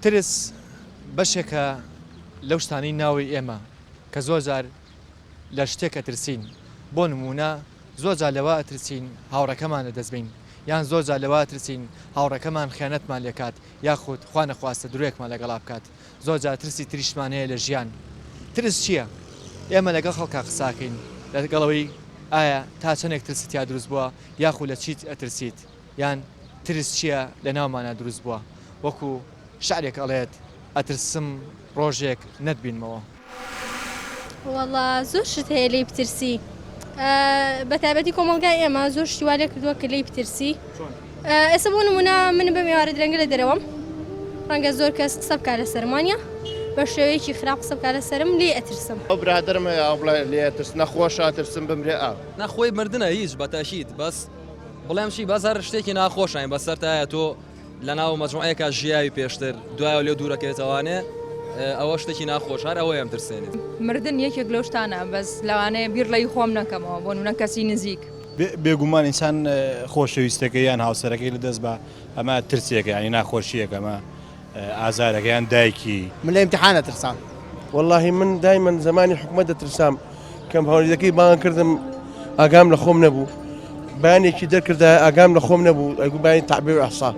ترس بەشێکە لەو شتانەی ناوی ئێمە کە زۆر جار لە شتێک ئەترسین بۆ نمونە زۆر جار لەوە ئەترسین هاوڕەکەمان لەدەستبین یان زۆر جار لەوە ئەترسین هاوڕەکەمان خیانەتمان لێکات یاخود خوا نەخواستە درۆیەکمان لەگەڵا بکات زۆر جار ترسی تریشمان هەیە لە ژیان ترس چییە؟ ئێمە لەگەڵ خەڵکا قساکەین لەگەڵەوەی ئایا تا چەندێک ترست یا دروست بووە یاخود لە چیت ئەترسیت یان ترس چییە لە ناومانە دروست بووە وەکو شعرێک ئەڵێت ئەترسم ڕۆژێک نەتبینمەوە. وەڵا زۆر شت هەیە لێی بترسی بە تایبەتی کۆمەڵگای ئێمە زۆر شتیوا لێ کردووە کە لێی بترسی ئێستا بۆ نمونە من بە میوارە درەنگە لە دەرەوەم ڕەنگە زۆر کەس قسە بکات لە سەرمانە بە شێوەیەکی خراپ قسە بکات لە سەرم لێ ئەترسم. ئەو برادرم هەیە بڵێ لێ ئەترس نەخۆشە ئەترسم بمرێ نەخۆی مردنە هیچ بەتاشیت بەس بڵێمشی بەزار شتێکی ناخۆشین بەسەر تایە تۆ لە ناو مەجموعەیەکە ژیاوی پێشتر دوایە لێ دوورەکەوێتەوانێ ئەوە شتێکی ناخۆش هەر ئەوەیەم ترسێنێت. مردن یەکێک لەو شتانە بەس لەوانەیە بیر لەی خۆم نەکەمەوە بۆ نمونە کەسی نزیک. بێگومان ئینسان خۆشەویستەکە یان هاوسەرەکەی لەدەست بە ئەمە ترسێکە ینی ناخۆشیەکە ئەمە ئازارەکە یان دایکی من لە ئیمتیحانە ترسام. واللهی من دایما زمانی حکومەت دەترسام کەم هەوڵیدەکەی بان کردم ئاگام لە خۆم نەبوو بەیانێکی دەرکردا ئاگام لە خۆم نەبوو ئەگو بانی تعبیر ئەحسا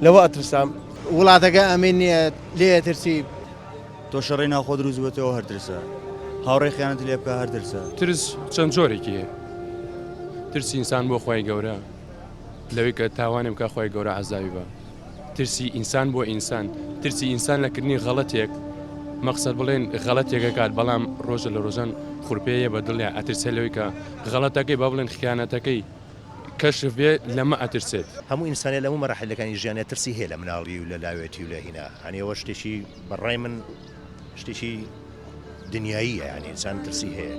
لەوە ئەترسام. وڵاتەکە ئەمین نییە لێ ئەترسی تۆ شەڕی ناخۆ دروست بێتەوە هەردرسە هاوڕێی خیانەت لێ بکە هەردرسە. ترس چەند جۆرێکی هەیە ترسی ئینسان بۆ خۆی گەورە لەوەی کە تاوانێ بکە خۆی گەورە عەزابی بە ترسی ئینسان بۆ ئینسان ترسی ئینسان لەکردنی غەڵەتێک مەقسەد بڵێن غەڵەتێکە کات بەڵام ڕۆژە لە ڕۆژان خوڕپەیە بە دڵێ ئەترسێ لەوەی کە غەڵەتەکەی با بڵێن خیانەتەکەی کەشف بێ لەمە ئەترسێت. هەموو ئینسانێ لەموو مەراحلەکانی ژیانە ترسی هەیە لە مناڵی و لە لاوێتی و لە هینا هەنێەوە شتێکی بەڕای من شتێکی دنیاییە ینی ئینسان ترسی هەیە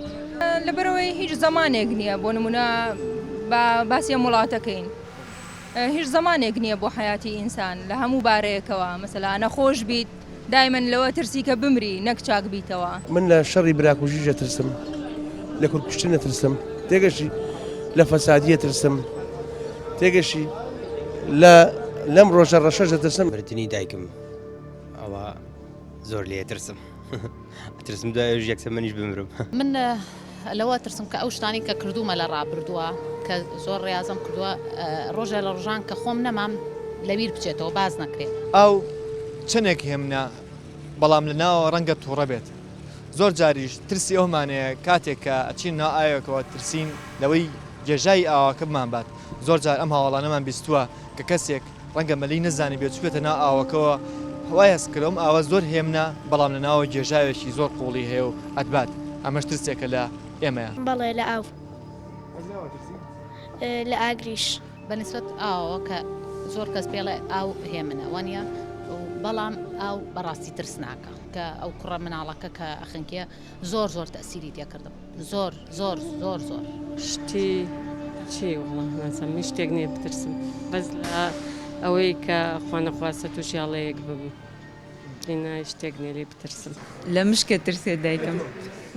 لەبەرەوەی هیچ زمانێک نییە بۆ نمونە باسی وڵاتەکەین هیچ زمانێک نییە بۆ حیاتی ئینسان لە هەموو بارەیەکەوە مەسەلا نەخۆش بیت دایمەن لەوە ترسی کە بمری نەک چاک بیتەوە. من لە شەڕی براکوژیژە ترسم لە کورتکوشتنە ترسم تێگەشی لە فەسادیە ترسم تێگەشی لەم ڕۆژە ڕەشەژە ترسم. مردنی دایکم ئەوە زۆر لێ ترسم ترسم دوای یەکسە منیش بمرم. من لەوە ترسم کە ئەو شتانی کە کردومە لە ڕابردووە کە زۆر ڕاضم کردووە ڕۆژە لە ڕژان کە خۆم نەمام لەبیر بچێتەوە باز نەکرێت. ئەو چنێک هێمنە بەڵام لە ناوە ڕەنگە تووڕە بێت زۆر جاریش ترسی ئەومانەیە کاتێک کە ئەچین ناو ئاوێکەوە ترسین لەوەی گێژای ئاواکە بمان بات زۆر جار ئەم هاوڵانەمان بیستووە کە کەسێک ڕەنگە مەلی نەزانی بێت چوێتە ناو ئاوەکەوە هەوای هەستکردم ئاوە زۆر هێمنە بەڵام لە ناوە گێژاوێکی زۆر قوڵی هەیە و ئەتبات ئەمەش ترسێکە لە ئێمەیە. بەڵێ لە ئاو لە ئاگریش بەنسبەت ئاوە کە زۆر کەس پێڵێ ئاو هێمنە وانە بەڵام ئاو بەڕاستی ترس ناکە کە ئەو کوڕە مناڵەکە کە ئەخنکێ زۆر زۆر تەسیری تێکردم زۆر زۆر زۆر زۆر شتی چی وڵام شتێک نییە بترسم بەس لە ئەوەی کە خوا نەخواستە تووشیاڵەیەک ببوو لێنا شتێک نیە لێ بترسم. لە مشکە ترسێ دایکم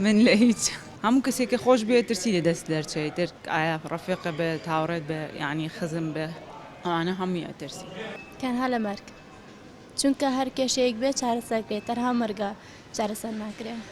من لە هیچ هەموو کەسێکە خۆش بێت ترسی لە دەست دەرچێت تر ئایا ڕەفیقە بێ تاوڕێت بە یعنی خزم بێ ئەوانە هەمووی ئەترسی تەنها لە مەرگ چونکە هەر کێشەیەک بێت چارەسەرکرێت تەنها مەرگە چارەسەر ناکرێت.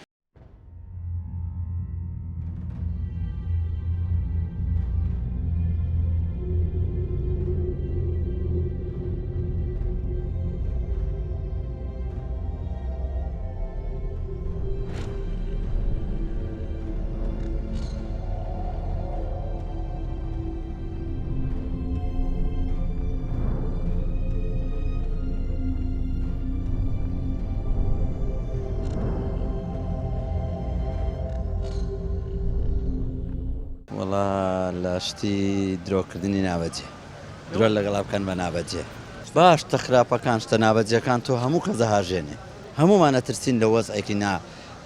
وەڵا لە شتی درۆکردنی نابەجێ درۆ لەگەڵا بکەن بە نابەجێ باش تە خراپەکان شتە نابەجیەکان تۆ هەموو کە زەهاژێنێ هەمومان ئەترسین لە وەزعێکی نا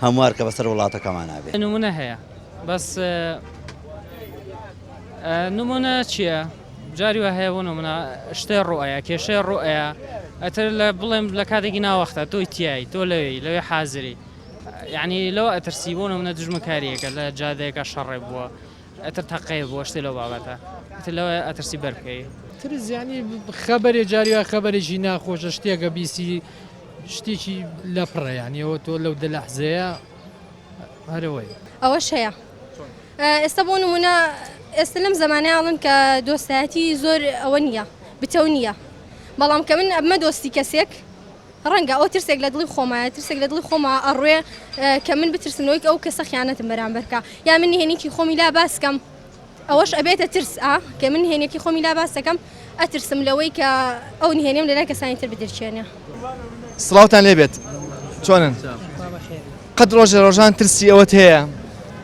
هەموار کە بەسەر وڵاتەکەمان نابێت. نمونە هەیە بەس نمونە چییە؟ جاری وە هەیە بۆ نمونە شتێ ڕوئەیە کێشەی ڕوئەیە ئەتر لە بڵێم لە کاتێکی ناوەختە تۆی تیایی تۆ لەوێ حازری یعنی لەوە ئەترسی بۆ نمونە دژمەکاریەکە لە جادەیەکە شەڕێ بووە ئەتر تەقەیە بووە شتێ لەو بابەتە ئەتر لەوە ئەترسی بەرکەی ترس ینی خەبەرێ جاریوە خەبەرێکی ناخۆشە شتێکە بیسی شتێکی لە پڕە یانیەوە تۆ لەو دەلەحزەیە هەرەوەی ئەوەش هەیە ئێستا بۆ نمونە ئێستا لەم زمانەیاڵن کە دۆستایەتی زۆر ئەوە نییە بتەو نییە بەڵام کە من ئەمە دۆستی کەسێک ڕەنگە ئەو ترسێک لە دڵی خۆمایە ترسێک لە دڵی خۆما ئەڕوێ کە من بترسنەوەی ئەو کەسە خیانەتم بەرامبەرکە یا من هێنێکی خۆمی لا باسکەم ئەوەش ئەبێتە ترس کە من هێنێکی خۆمی لا باسەکەم ئەترسم لەوەی کە ئەو نهێنێم لەلای کەسانی تر بدرچێنێ سڵاوتان لێبێت چۆنن قەت ڕۆژە ڕۆژان ترسی ئەوەت هەیە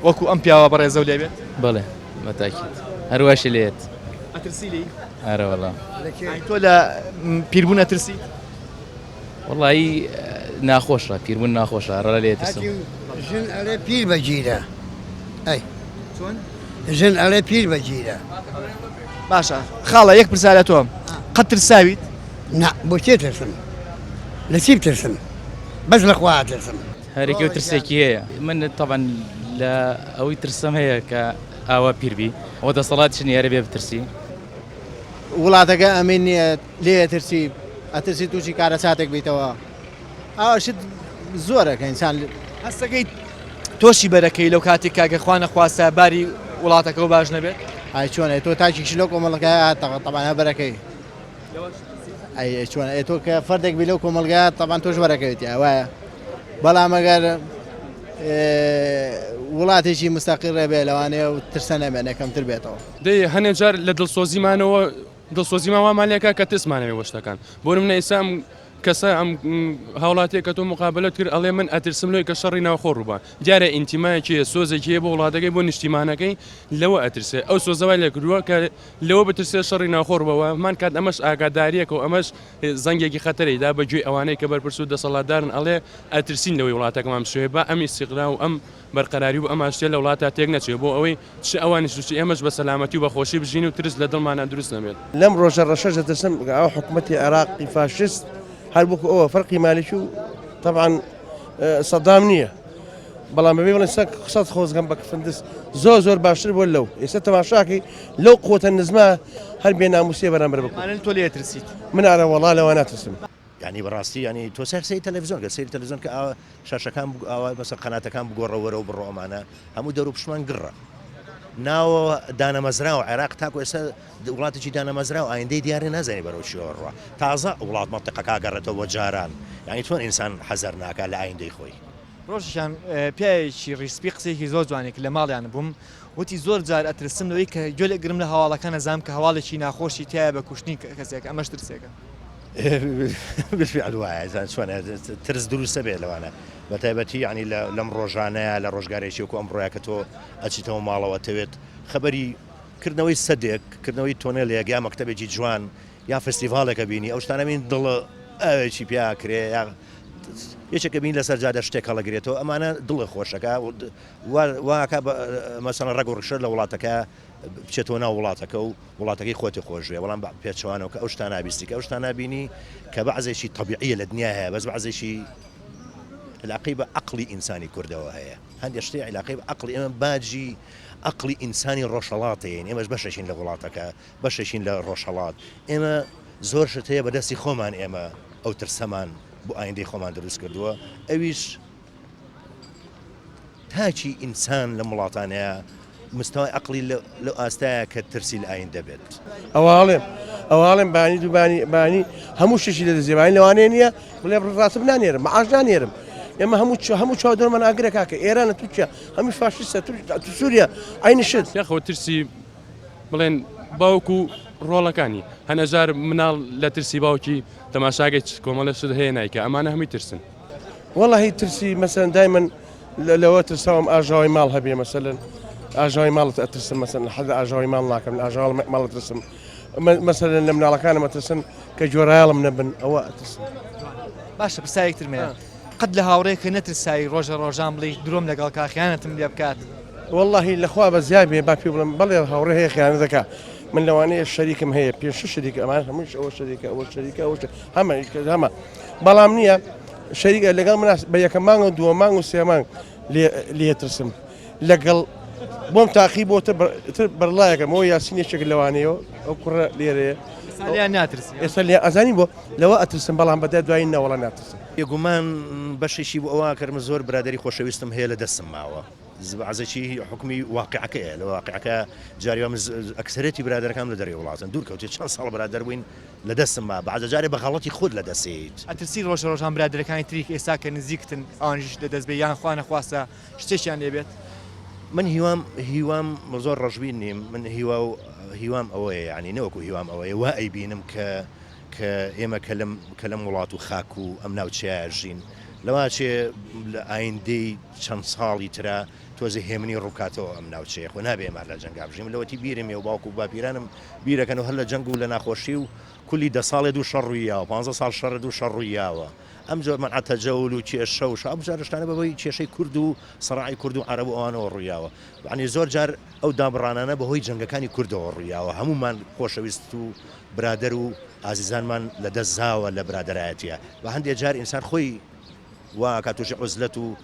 وەکو ئەم پیاوە بەڕێزە و لێبێت بەڵێ بەتاکیت هەروەشی لێت ئەترسی لی ئەرە وەڵا تۆ لە پیربوون ئەترسی وڵایی ناخۆشە پیربوون ناخۆشە ڕە لێ ترسم ژن ئەڵێ پیر بەگیرە ئەی ژن ئەڵێ پیر بەگیرە باشە خاڵە یەک پرسا لە تۆم قەت ترساویت نا بۆ چێ ترسم لە چی بترسم بەس لە خوا ترسم هەرێکی و ترسێکی هەیە من طبعا لە ئەوەی ترسم هەیە کە ئاوا پیربی ئەوە دەسەڵاتی نیارە بێ بترسی وڵاتەکە ئەمین نییە لێ ترسی ئەترسی تووشی کارە ساتێک بیتەوە ئەوشت زۆرە کە ئینسان هەستەکەی تۆشی بەرەکەی لەو کاتێک کاگە خوا نەخواستە باری وڵاتەکە و باش نەبێت ئای چۆنە تۆ تاکیش لەو کۆمەڵگایە تەبانە بەرەکەی ئەی چۆن تۆ کە فەردێک بی لەو کۆمەلگایە تەبان تۆش بەرەکەویتی وایە بەڵام ئەگەر وڵاتێکی مستەقیڕێ بێ لەوانەیە و ترسە نەبێن یەکەمتر بێتەوە دەی هەنێک جار لە دڵسۆزیمانەوە دڵسۆزیماوامانلێکە کە تسمانەوە شتەکان بۆ منە ئێسام کەسە ئەم هاوڵاتێک کە تۆ مقابلت کرد ئەڵێ من ئەترسم لۆی کە شەڕی ناوخۆ ڕووبان دیارە ئینتیمایەکیە سۆزێکیە بۆ وڵاتەکەی بۆ نیشتیمانەکەی لەوە ئەترسێ ئەو سۆزەوای لێ کردووە کە لەوە بترسێ شەڕی ناوخۆ ڕووبەوە مان کات ئەمەش ئاگاداریەکە و ئەمەش زەنگێکی خەتەرەیدا بەگوێی ئەوانەی کە بەرپرس و دەسەڵاتدارن ئەڵێ ئەترسین لەوەی وڵاتەکەمان بشوێ بە ئەم ئیستیقرا و ئەم بەرقەراری و ئەم ئاشتێ لە وڵاتە تێک نەچێت بۆ ئەوەی چ ئەوانی سوچی ئێمەش بە سەلامەتی و بەخۆشی بژین و ترس لە دڵمانە دروست نەبێت لەم ڕۆژە ڕەشەژە دەسم ئەو حکوومەتی عێراقی فاشست هەر بۆکو ئەوە فەرقی مالیکی و طبعا سەدام نییە بەڵام بەبێ بڵێن قسەت خۆزگەم بە کفندس زۆر زۆر باشتر بۆ لەو ئێستا تەماشاکەی لەو قوتە نزمە هەر بێ ناموسێ بەرامبەر بکەن تۆ لێ ترسیت من ئارە وەڵا لەوە ناترسم ینی بەڕاستی ینی تۆ سەرسی تەلەڤیزیۆن کە سەیری تەلەڤیزیۆن کە ئاوا شاشەکان ئاوا مەسەر قەناتەکان بگۆڕەوەرە و بڕۆمانە هەموو دەرو پشمان گڕە ناوە دانەمەزرا و عێراق تاکو ئێستا وڵاتێکی دانەمەزرا و ئایندەی دیارە نازانی بەرەو چیەوەڕوە تازە وڵات مەنتیقەکە گەڕێتەوە بۆ جاران یعنی چۆن ئینسان حەزەر ناکات لە ئایندەی خۆی ڕۆژشان پیاوێکی ڕیسپی قسێکی زۆر جوانێک لە ماڵیان بووم وتی زۆر جار ئەترسم لەوەی کە گوێلێک گرم لە هەواڵەکە نەزانم کە هەواڵێکی ناخۆشی تایە بە کوشتنی کەسێک ئەمەش ترسێکە بالفعل وایە چۆنە ترس دروستە بێت لەوانە بە تایبەتی ینی لەم ڕۆژانەیە لە ڕۆژگارێکی وەکو ئەمڕۆیە کە تۆ ئەچیتەوە ماڵەوە تەوێت خەبەری کردنەوەی سەدێک کردنەوەی تۆنێلێک یا مەکتەبێکی جوان یا فستیڤالێکە بینی ئەو شتانە بین دڵە ئەوێکی پیاکرێ یا یەکێکە بین لەسەر جادە شتێک هەڵەگرێتەوە ئەمانە دڵە خۆشەکە واکە مەسەڵەن ڕەگ و ڕشە لە وڵاتەکە بچێتەوە ناو وڵاتەکە و وڵاتەکەی خۆتی خۆشوێ بەڵام پێچوانەوە کە ئەو شتان نابیستی کە ئەو شتان نبینی کە بەعزێکی طبیعیە لە دنیا هەیە بەس بەعزێکی علاقەی بە عەقڵی ئینسانی کوردەوە هەیە هەندێک شتێ علاقەی بە عەقڵی ئێمە باجی عەقڵی ئینسانی ڕۆژهەڵاتەیەن ئێمەش بەشەشین لە وڵاتەکە بەشەشین لە ڕۆژهەڵات ئێمە زۆر شت هەیە بەدەستی خۆمان ئێمە ئەو ترسەمان بۆ ئایندەی خۆمان دروست کردووە ئەویش تاچی ئینسان لە وڵاتانەیە مستوای عەقڵی لە ئاستایە کە ترسی لە ئایندە بێت ئەواڵێم بانی دووبانی بانی هەموو شتێکی لە دەزیێبانی لەوانەیە نییە بڵێ ڕاستم نانێرم مەعاش نانێرم ئێمە هەموو چاودێرمان ئاگرە کاکە ئێرانە تووچە هەمووی فاشیستە سووریا ئاینی شت یاخەوە ترسی بڵێن باوکو ڕۆڵەکانی هەنەجار مناڵ لە ترسی باوکی تەماشاگەی کۆمەڵە شت هەیە نایکە ئەمانە هەمووی ترسن وەڵی ترسی مەسەن دایمەن لەوە ترساوم ئاژاوی ماڵ هەبێ مەسەلەن ئاژاوی ماڵت ئەترسم مەسەن حەز ئاژاوی ماڵ ناکەم لە ئاژاوی ماڵ ترسم مەسەلەن لە مناڵەکانم ئەترسن کە جۆرایاڵم نەبن ئەوە ئەترسم باشە پرسایەکتر مێ قەت لە هاوڕێکە نەترسایی ڕۆژە ڕۆژان بڵێ درۆم لەگەڵ کاخیانەتم لێ بکات واللهی لەخوا بە زیاد بێ با پێ بڵم بەڵێ هاوڕێ هەیە خیانەت دەکا من لەوانەیە شەریکم هەیە پێش شەریکە ئەمان هەمووش ئەوە شەریکە ئەوە شەریکە ئەوە هەمە بەڵام نییە شەریکە لەگەڵ من بە یەکەم مانگ و دووە مانگ و سێ مانگ لێ ترسم لەگەڵ بۆم تاقی بۆ بەرڵایەکەم ئەوە یاسینێکێک لەوانەیەوە ئەو کوڕە لێرەیە سالیان ناترسی ئێستا لێ ئەزانی بۆ لەوە ئەترسم بەڵام بەدە دوایی نەوەڵە ناترسم یگومان بەشێکی بۆ ئەوە کەرمە زۆر برادری خۆشەویستم هەیە لە دەستم ماوە عزەکی حکمی واقعەکەیە لە واقعەکە جاریوە ئەکسەرەتی برادەکان لە دەری وڵاتن دوور کەوتێت چەند ساڵ برادر بووین لە دەستم ما بەعزە جارێ بە غەڵەتی خود لە دەسێت ئەترسی ڕۆژ ڕۆژان برادەکانی تریک ئێستا کە نزیکتن ئەوانیش لە دەست بێ یان خوا نەخواستە شتێکیان لێبێت من هیوام زۆر ڕژبین نیم من هیوام ئەوەیە ینی نەوەکو هیوام ئەوەیە وا ئەیبینم کە ئێمە کە لەم وڵات و خاک و ئەم ناوچەیە ژین لەوا چێ لە ئایندەی چەند ساڵی ترە تۆزە هێمنی ڕووکاتەوە ئەم ناوچەیە خۆ نابێ مار لە جەنگا بژیم لەوەتی بیرم ێ و باوکو و باپیرانم بیرەکەن و هەر لە جەنگ و لە ناخۆشی و کولی 10 ساڵێ دوو شەڕ ڕوویاوە 15 ساڵ شەڕ دوو شەڕ ڕوویاوە ئەم جۆر منعەتە جەول و کێشە و ئەم جارشتانە بەبەوەی کێشەی کورد و سەراعی کورد و عەرەب و ئەوانەوە ڕوویاوە یعنی زۆر جار ئەو دابڕانانە بەهۆی جەنگەکانی کوردەوە ڕوویاوە هەمومان خۆشەویست و برادەر و ئازیزانمان لە دەست زاوە لە برادەرایەتیە بە هەندێک جار ئینسان خۆی وا کاتۆژی عوزلەت و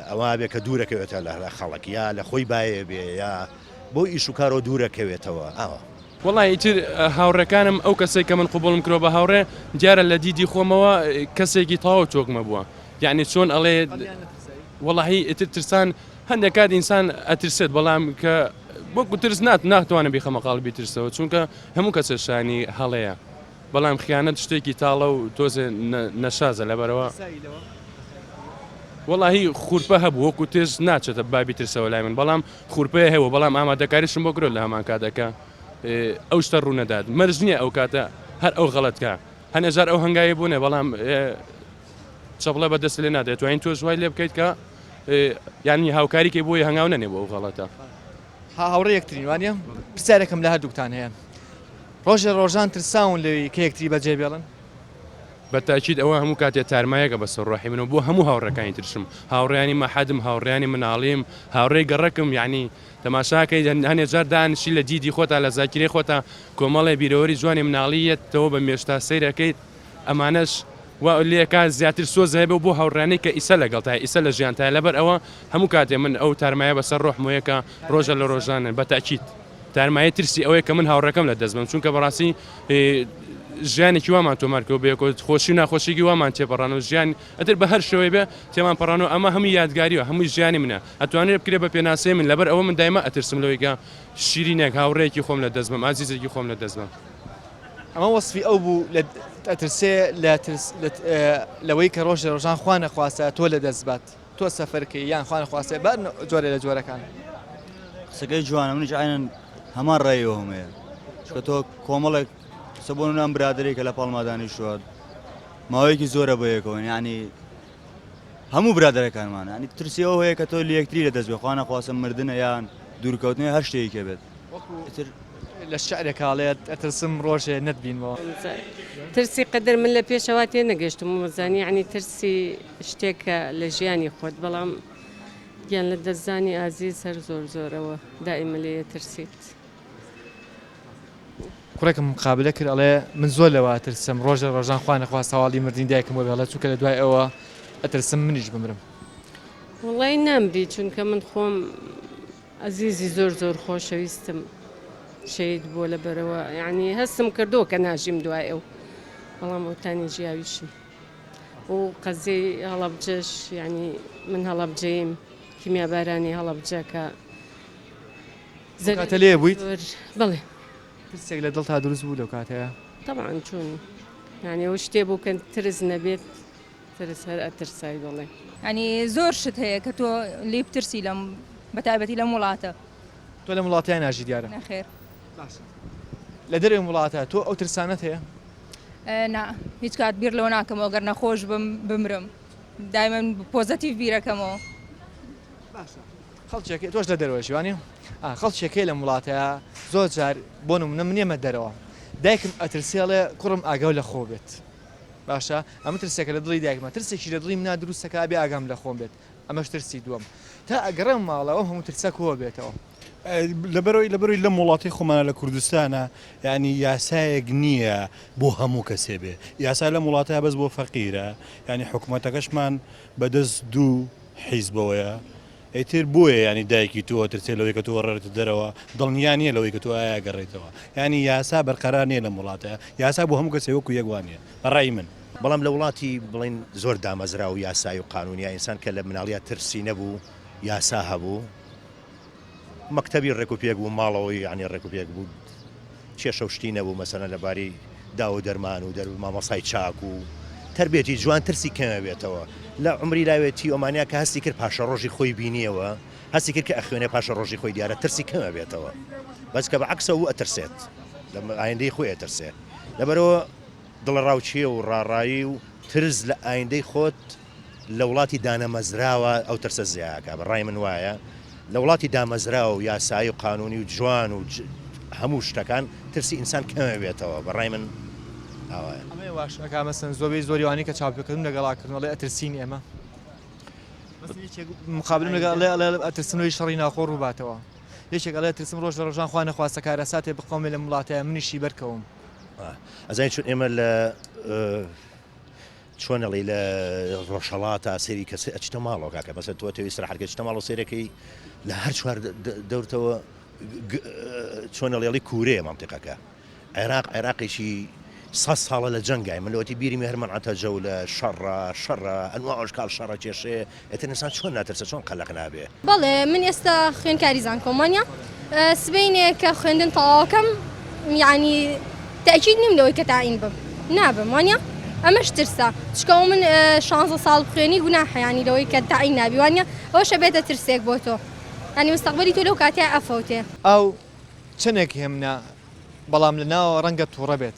ئەوە بێ کە دوورەکەوێتە لە خەڵک یا لە خۆی باە بێ یا بۆ ئیش و کارۆ دوورەکەوێتەوە ئەوە وڵی ئیتر هاوڕەکانم ئەو کەسێک کە من قوبڵم کرۆ بە هاوڕێ دیارە لە دیدی خۆمەوە کەسێکی تاوە چۆکمە بووە یعنی چۆن ئەڵێ وڵی ئیتر ترسان هەندێک کات ئینسان ئەترسێت بەڵام کە وەکو ترس ناتوانە بیخەمە قاڵبی ترسەوە چونکە هەموو کەسە شانی هەڵەیە بەڵام خیانەت شتێکی تاڵە و تۆزێ نەشازە لەبەرەوە وڵی خوورپە هەبوو وەکو تێز ناچێتە بابی ترسەوە لای من بەڵام خوورپەیە هەیە بەڵام ئامادەکاریشم بۆ کرۆ لە هەمان کاتەکە ئەو شتە ڕوونەدات مەرج نییە ئەو کاتە هەر ئەو غەڵەتکە هەنێژار ئەو هەنگایی بوونێ بەڵام چەپڵە بەدەست لێ نادێت توانین تۆ ژوای لێ بکەیت کە یانی هاوکاریکەی بۆی هەنگاو نەنێ بۆ ئەو غەڵەتە هاوڕێ یەکترین وانە پرسیارێکم لە هەردووکتان هەیە ڕۆژە ڕۆژان ترساون لەوی کە یەکتری بەجێ بێڵن بەتاکید ئەوە هەموو کاتێ تارمایەکە بە سەرڕۆحی منەوە بۆ هەموو هاوڕەکانی ترشم هاوڕێیانی مەحەدم هاوڕێیانی مناڵیم هاوڕێی گەڕەکم یعنی تەماشاکەی هەنێ جار دانشی لە دیدی خۆتا لە زاکرێ خۆتا کۆمەڵی بیرەوەری جوانی مناڵیەتەوە بە مێشتا سەیرەکەیت ئەمانەش وا لێکات زیاتر سۆز هەبێ بۆ هاوڕێنەی کە ئیسە لەگەڵتای ئیسە لە ژیانتای لەبەر ئەوە هەموو کاتێ من ئەو تارمایە بەسەر ڕۆحمۆیەکە ڕۆژە لە ڕۆژانە بەتاکید تارمایە ترسی ئەوەیە کە من هاوڕەکەم لە دەست بم چونکە بەڕاستی ژیانێکی وامان تۆمارکەوە بێکۆ خۆشی ناخۆشیی وامان تێپەڕان و ژیان ئەتر بە هەر شێوەی بێ تێمان پەڕانەوە ئەمە هەمووی یادگاریوە هەمووی ژیانی منە ئەتوانێت بکرێ بە پێناسێ من لەبەر ئەوە من دایمە ئەترسم لەوەیکە شیرینێک هاوڕێکی خۆم لە دەست بم ئازیزێکی خۆم لە دەست بم ئەمە وەصفی ئەو بوو ئەترسێ لەوەی کە ڕۆژە ڕۆژان خوا نەخواستە تۆ لە دەست بات تۆ سەفەرکەی یان خوا نەخواستێ بە جۆرە لە جۆرەکان قسەکەی جوانە منیش عینەن هەمان ڕێیەوە هەمەیە چکە تۆ کۆمەڵێک سەبوون نام برادری کە لە پاڵمادانی شوات ماوەیەکی زۆرە بۆ یەکەوە ینی هەموو برادەرەکانمان ینی ترسی ئەو هەیە کە تۆ لە یەکتری لە دەست بێ خوا نەخواستە مردنە یان دوورکەوتنی هەر شتێکی بێت لە شعرێکاڵێت ئەترسم ڕۆژێ نەتبینەوە ترسی قدر من لە پێشەوە تێ نەگەشتم ومەزانی ینی ترسی شتێکە لە ژیانی خۆت بەڵام گیان لە دەستزانی ئازیز هەر زۆر زۆرەوە دائیمە لێ ترسیت کوڕێکم مقابلە کرد ئەڵێ من زۆر لەوە ئەترسم ڕۆژە ڕۆژان خوا نەخواستە هەواڵی مردنی دایکم بۆ بێڵێت چونکە لە دوای ئەوە ئەترسم منیش بمرم وڵی نامری چونکە من خۆم ئەزیزی زۆر زۆر خۆشەویستم شەید بۆ لەبەرەوە یعنی هەستم کردەوە کە ناژیم دوای ئەو بەڵام ئەوتانی ژیاویشم و قەزەی هەڵەبجەش ینی من هەڵەبجەیم کیمیابارانی هەڵەبجەکە کاتە لێ بوویت بڵێ ترسێک لە دڵ تا دروست بوو لەو کاتەیە طبعا چۆن یعنی ئەو شتێ بوو کە ترس نەبێت ترس هەر ئەترسای دەڵێ ینی زۆر شت هەیە کە تۆ لێ بترسی لەم بەتایبەتی لەم وڵاتە تۆ لە وڵاتیان ناژی دیارە نەخێر لە دەروی وڵاتە تۆ ئەو ترسانەت هەیە نا هیچ کات بیر لەوە ناکەمەوە گەر نەخۆش بمرم دایمەن پۆزەتیڤ بیرەکەمەوە خەڵکێکی تۆش لە دەرەوەشی وانی خەڵکێکی لەم وڵاتەیە زۆر جار بۆ نمونە من نێمە دەرەوە دایکم ئەترسێڵێ کوڕم ئاگاو لە خۆ بێت باشە ئەمە ترسێکە لە دڵی دایکمە ترسێکی لە دڵی منە دروستەکە بێ ئاگام لە خۆم بێت ئەمەش ترسی دووەم تا ئەگەڕم ماڵەوە هەموو ترسە کۆ بێتەوە لەبەرەوەی لەم وڵاتی خۆمانە لە کوردستانە ینی یاسایەک نییە بۆ هەموو کەسێ بێ یاسا لەم وڵاتەیە بەس بۆ فەقیرە ینی حکوومەتەکەشمان بەدەست دوو حیزبەوەیە ئیتر بۆیە ینی دایکی تۆ ترسێ لەوەی کە تۆ ڕێتە دەرەوە دڵنییا نیە لەوەی کە تۆ ئایا گەڕێتەوە ینی یاسا بەرقەرار نیە لە وڵاتە یاسا بۆ هەموو کەسێ وەکو یەکوانە بەڕای من بەڵام لە وڵاتی بڵین زۆر دامەزرا و یاسای و قانونیا ئینسان کە لە مناڵیات ترسی نەبوو یاسا هەبوو مەکتەبی ڕێکوپێک بوو ماڵەوەی ینی ڕێکوپێک بوو کێشە و شتی نەبوو مەسەلەن لەباری داو و دەرمان و مامۆسای چاک و تربێتی جوان ترسی کەمە بێتەوە لە عمری لاوێتی ئۆمانیا کە هەستی کرد پاشە ڕۆژی خۆی بینیەوە هەستی کرد کە ئەخوێنێ پاشە ڕۆژی خۆی دیارە ترسی کەمە بێتەوە بەس کە بەعکسە و ئەترسێت لە ئایندەی خۆی ئەترسێت لەبەرەوە دڵڕاوچیە و ڕاڕایی و ترس لە ئایندەی خۆت لە وڵاتی دانەمەزراوە ئەو ترسە زیاکە بەڕای من وایە لە وڵاتی دامەزراوە و یاسایی و قانونی و جوان و هەموو شتەکان ترسی ئینسان کەمە بێتەوە بەڕای من ئاوایە ئەمە باشەکە مەسەن زۆربەی زۆریوانی کە چاپەکەم لەگەڵاکردنەوەڵێ ئەترسین ئێمە مقابلم لەگەڵ ئەترسنەوەی شەڕی ناخۆ ڕووباتەوە یەکێک ئەڵێ ترسم ڕۆژ لە ڕۆژان خوا نەخواستە کارە ساتێ بقۆمێ لە وڵاتەیە منیشی بەرکەوم ئەزای چون ئێمە لە چۆنەڵی لە ڕۆژهەڵاتە سێری کەس ئەچتە ماڵەوە کاکە بەسە تۆ تەوی سرحەرکە چتە ماڵ و سێرەکەی لە هەر چوار دەورتەوە چۆنەڵێڵی کوورەیە مامتیقەکە عێراقیشی 100 ساڵە لە جەنگای ملەوەتی بیری مێهرمەنعەتە جەو لە شەڕە ئەنوا ئەشکال شەڕە کێشێ ئێتر ئینسان چۆن ناترسە چۆن قەلەق نابێ بەڵێ من ئێستا خوێندکاری زانکۆمانیا سبەینێ کە خوێندن تەواوەکەم یعنی تەکید نیم لەوەی کە تاعین بم نابم وانە ئەمەش ترسە چکەوە من 16 ساڵ خوێنی گوناحە ینی لەوەی کە تاعین نابی وانە ئەوەشە بێتە ترسێک بۆ تۆ ینی مستەقبەلی تۆ لەو کاتیا ئەفەوتێ ئەو چنێک هێمنە بەڵام لە ناوە ڕەنگە تووڕە بێت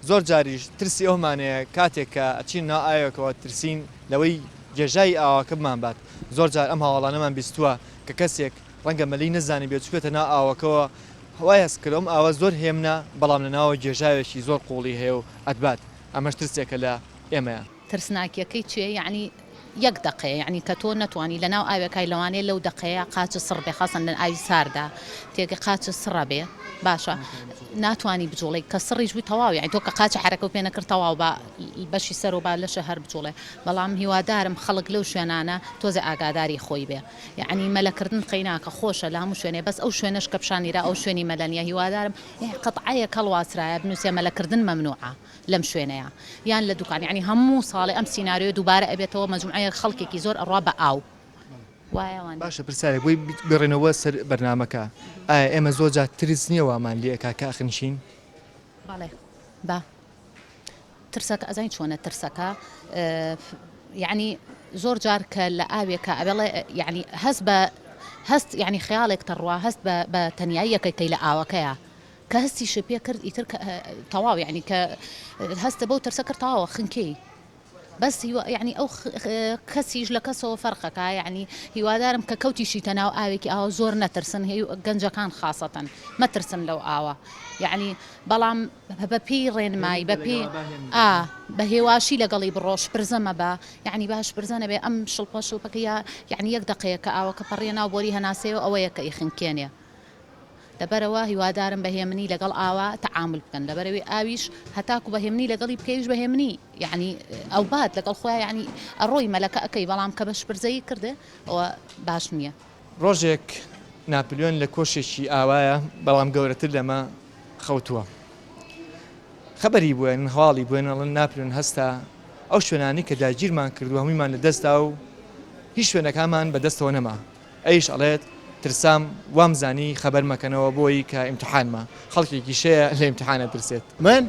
زۆر جاریش ترسی ئەومانەیە کاتێک کە ئەچین نا ئاوێکەوە ترسین لەوەی گێژای ئاواکە بمان بات زۆر جار ئەم هاوڵانەمان بیستووە کە کەسێک ڕەنگە مەلی نەزانی بێت چکێتە نا ئاوەکەوە هەوای هەستکردم ئاوە زۆر هێمنە بەڵام لە ناوە گێژاوێکی زۆر قوڵی هەیە و ئەتبات ئەمەش ترسێکە لە ئێمەیە ترسناکیەکەی چێ یعنی یەک دقەیە یعنی کە تۆ نەتوانی لە ناو ئاوێکای لەوانەیە لەو دقەیە قاچە سڕ بێ خاصن لە ئاوی ساردا تێگە قاچە سڕە بێ باشە ناتوانی بجوڵی کە سڕیش بووی تەواو یعنی تۆ کە قاچە حرەکە و پێ نەکرد تەواو بە بەشی سەر و با لەشە هەر بجوڵێ بەڵام هیوادارم خەڵک لەو شوێنانە تۆزە ئاگاداری خۆی بێ یعنی مەلەکردن قەیناکە خۆشە لە هەموو شوێنێ بەس ئەو شوێنەش کە پیشانیرا ئەو شوێنی مەلەنیە هیوادارم قەتعەیە کەڵواسرایە بنووسێ مەلەکردن مەمنوعە لەم شوێنەیە یان لە دوکان یعنی هەموو ساڵی ئەم سیناریۆ دووبارە ئەبێتەوە مەجموعەیە خەڵکێکی زۆر ئەڕوا بە ئاو باشە پرسیارێک بۆی بڕێنەوە سەر بەرنامەکە ئایا ئێمە زۆر جار ترس نییە وامان لێکا کە ئەخنشین بەڵێ با ترسەکە ئەزای چۆنە ترسەکە یعنی زۆر جار کە لە ئاوێکە ئەبێڵێ یعنی هەست یعنی خەیاڵێک تەڕوا هەست بە تەنیاییەکەی لە ئاوەکەیە کە هەستیشە پێ کرد ئیتر تەواو یعنی کە هەستە بەو ترسە کرد تەواوە خنکەی بس يعني أو كسيج لكسو فرقك يعني هوادارم ككوتي تناو آويكي أو زور نترسن هي جنجا كان خاصة ما ترسن لو آوا يعني بلام ببيرين ماي ببي بهواشي لقلي بالروش برزمة با يعني باش برزانة بي أم شلبك يعني يقدقي كأوا كبرينا وبوريها ناسيو أو يكيخن كينيا لبروا هیوادارم بهمنی لەگەڵ ئاوا تعامل بکەن لەبەرەوەی ئاویش هەتاکو بەهێمنی لەگەڵی بکەیش بەهێمنی یعنی ئەو بات لەگەڵ خۆیان یعنی ئەڕۆی مەلەکە ئەەکەی بەڵام کە بەش پرزەی کردێ ئەوە باش نییە. ڕۆژێک ناپلیۆن لە کۆشێکی ئاوایە بەڵام گەورەتر لەمە خەوتووە. خەبەری بووێن هەواڵی بوێنەڵن ناپلیۆن هەستا ئەو شوێنانی کە داگیرمان کردو هەموویمان لە دەستا و هیچ شوێنەکانمان بەدەستەوە نەما. ئەیش ئەڵێت ترسام وامزانی خبر مەکەنەوە بۆی کە ئیمتحانمە خەڵکێکی شەیە لە ئیمتحانە ترسێت من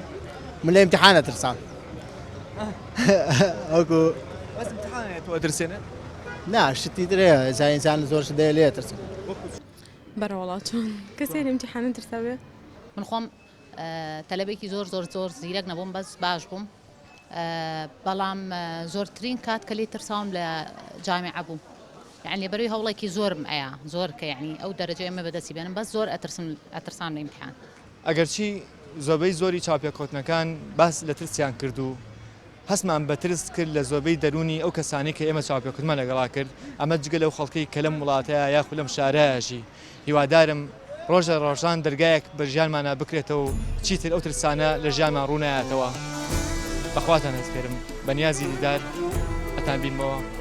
لە ئیمتحانە ترسام ئەوکو تۆ ترسێنە؟ نا شتی درێ زای ئینسان زۆر شدەیە لێ ترسم بەرەوەڵات چۆن کەسێ لە ئیمتحانە ترسا بێ من خۆم تەلەبێکی زۆر زیرەک نەبووم بەس باش بووم بەڵام زۆرترین کات کە لێ ترساوم لە جامعە بووم يعني بري هوليكي زور معايا زور يعني او درجه ما بدسي بينم بس زور اترسام الامتحان ئەگەرچی زۆربەی زۆری چاپێکۆتنەکان باس لە ترسیان کردو هەستمان بە ترس کرد لە زۆربەی دەرونی ئەو کەسانی کە ئێمە چاپێکوتمە لەگەڵا کرد ئەمە جگە لەو خەڵکەی کە لەم وڵاتەیە یاخود لەم شارەیەژی هیوادارم ڕۆژە ڕۆژان دەرگایەک بەژیانمانە بکرێتەوە و چیتر ئەو ترسانە لە ژیانمان ڕوونایەتەوە بەخواتان هەستێرم بەنیازی دیدار ئەتان بینمەوە